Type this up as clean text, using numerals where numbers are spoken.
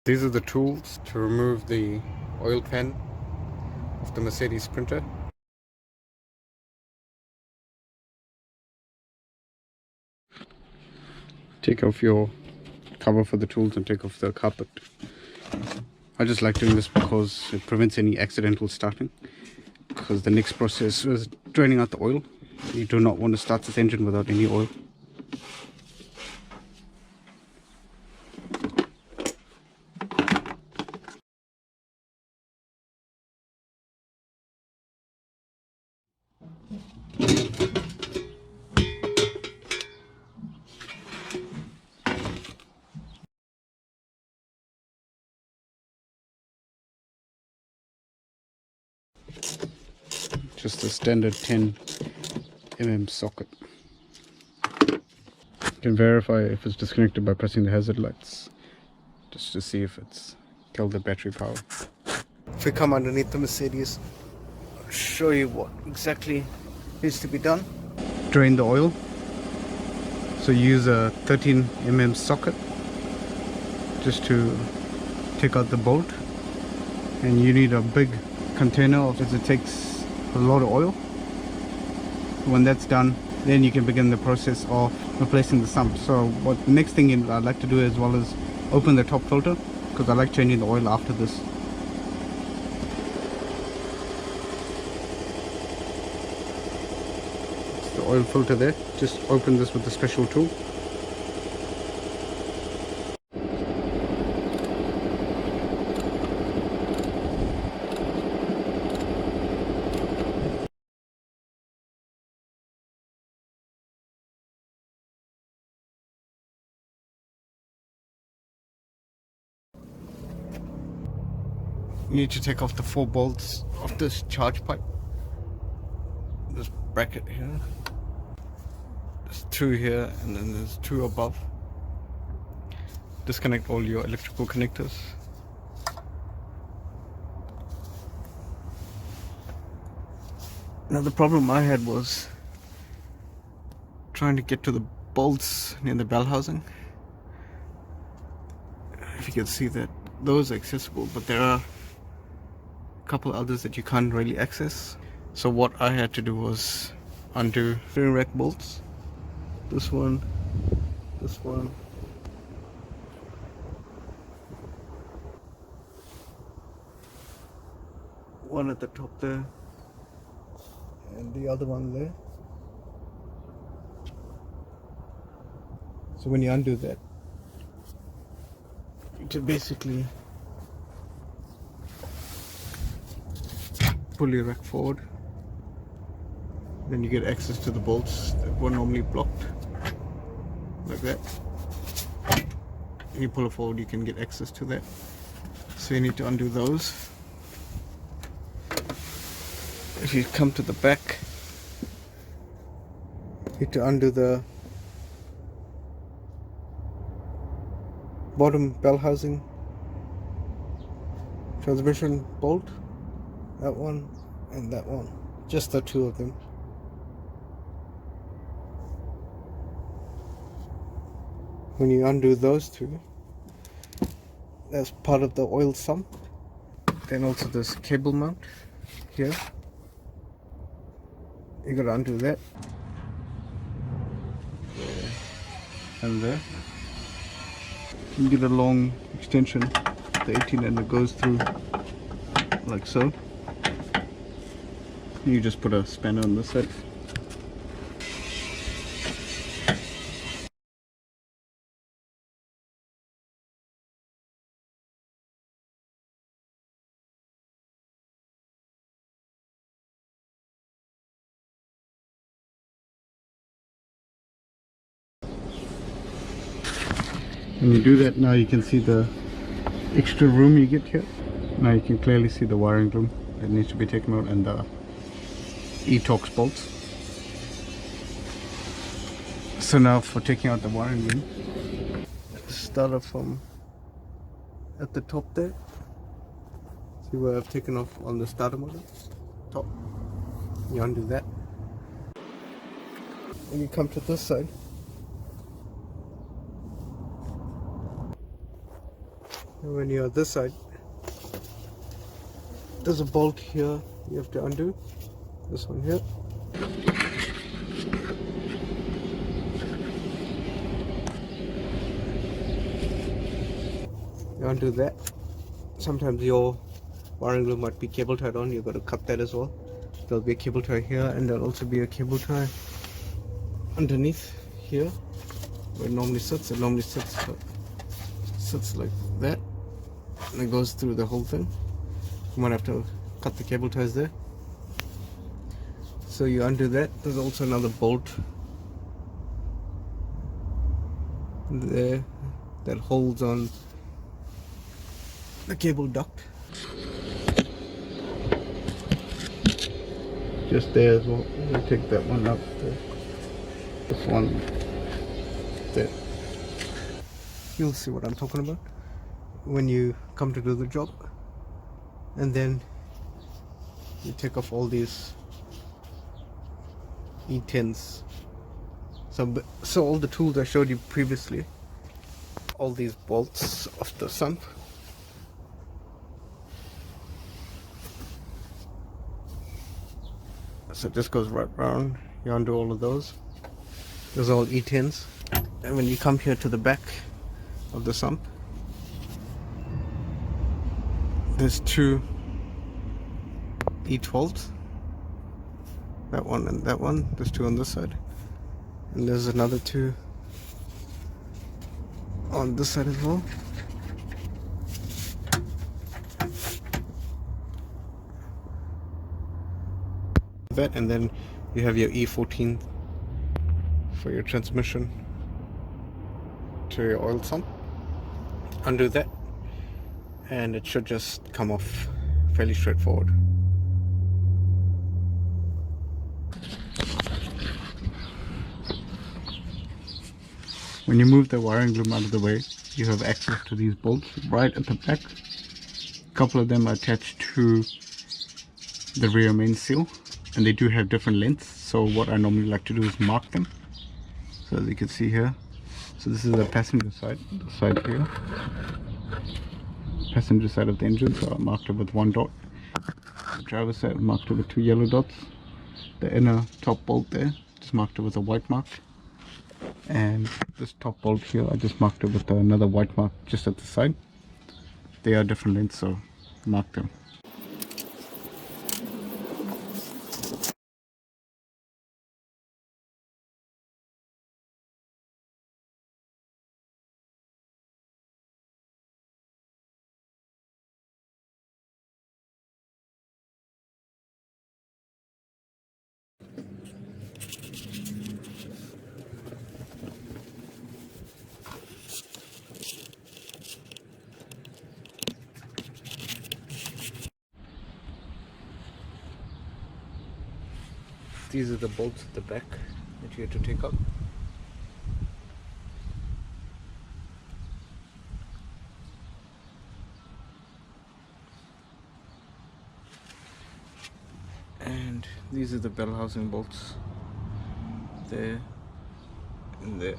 These are the tools to remove the oil pan of the Mercedes Sprinter. Take off your cover for the tools and take off the carpet. I just like doing this because it prevents any accidental starting, because the next process is draining out the oil. You do not want to start this engine without any oil. Just a standard 10mm socket. You can verify if it's disconnected by pressing the hazard lights, just to see if it's killed the battery power. If we come underneath the Mercedes, I'll show you what exactly needs to be done. Drain the oil. So use a 13mm socket just to take out the bolt, and you need a big container because it takes a lot of oil. When that's done, then you can begin the process of replacing the sump. So what the next thing I'd like to do as well is open the top filter, because I like changing the oil after this. It's the oil filter there. Just open this with a special tool. You need to take off the 4 bolts of this charge pipe. This bracket here. There's 2 here, and then there's 2 above. Disconnect all your electrical connectors. Now the problem I had was trying to get to the bolts near the bell housing. If you can see that, those are accessible, but there are couple others that you can't really access. So what I had to do was undo steering rack bolts. This one, one at the top there, and the other one there. So when you undo that, you can basically pull your rack forward, then you get access to the bolts that were normally blocked, like that. And you pull it forward, you can get access to that. So you need to undo those. If you come to the back, you need to undo the bottom bell housing transmission bolt. That one and that one, just the 2 of them. When you undo those 2, that's part of the oil sump. Then also this cable mount here, you gotta undo that. There and there. You get a long extension, the 18, and it goes through like so. You just put a spanner on this side. When you do that, now you can see the extra room you get here. Now you can clearly see the wiring loom that needs to be taken out, and the E-torx bolts. So now for taking out the wiring loom, start off from at the top there. See where I've taken off on the starter motor? Top. You undo that. When you come to this side, And when you're on this side, there's a bolt here you have to undo. This one here. You undo that. Sometimes your wiring loop might be cable tied on. You've got to cut that as well. There'll be a cable tie here, and there'll also be a cable tie underneath here where it normally sits. It normally sits like that, and it goes through the whole thing. You might have to cut the cable ties there. So you undo that. There's also another bolt there that holds on the cable duct. Just there as well. You take that one up there. This one there. You'll see what I'm talking about when you come to do the job. And then you take off all these E10s. So all the tools I showed you previously, all these bolts of the sump. So it just goes right round. You undo all of those. Those are all E10s. And when you come here to the back of the sump, there's two E12s. That one and that one. There's two on this side. And there's another two on this side as well. That, and then you have your E14 for your transmission to your oil sump. Undo that, and it should just come off fairly straightforward. When you move the wiring loom out of the way, you have access to these bolts right at the back. A couple of them are attached to the rear main seal, and they do have different lengths. So what I normally like to do is mark them. So as you can see here, so this is the passenger side, the side here, passenger side of the engine, so I marked it with one dot. The driver's side, I marked it with two yellow dots. The inner top bolt there, just marked it with a white mark. And this top bolt here, I just marked it with another white mark just at the side. They are different lengths, so mark them. These are the bolts at the back that you have to take up. And these are the bell housing bolts there and there.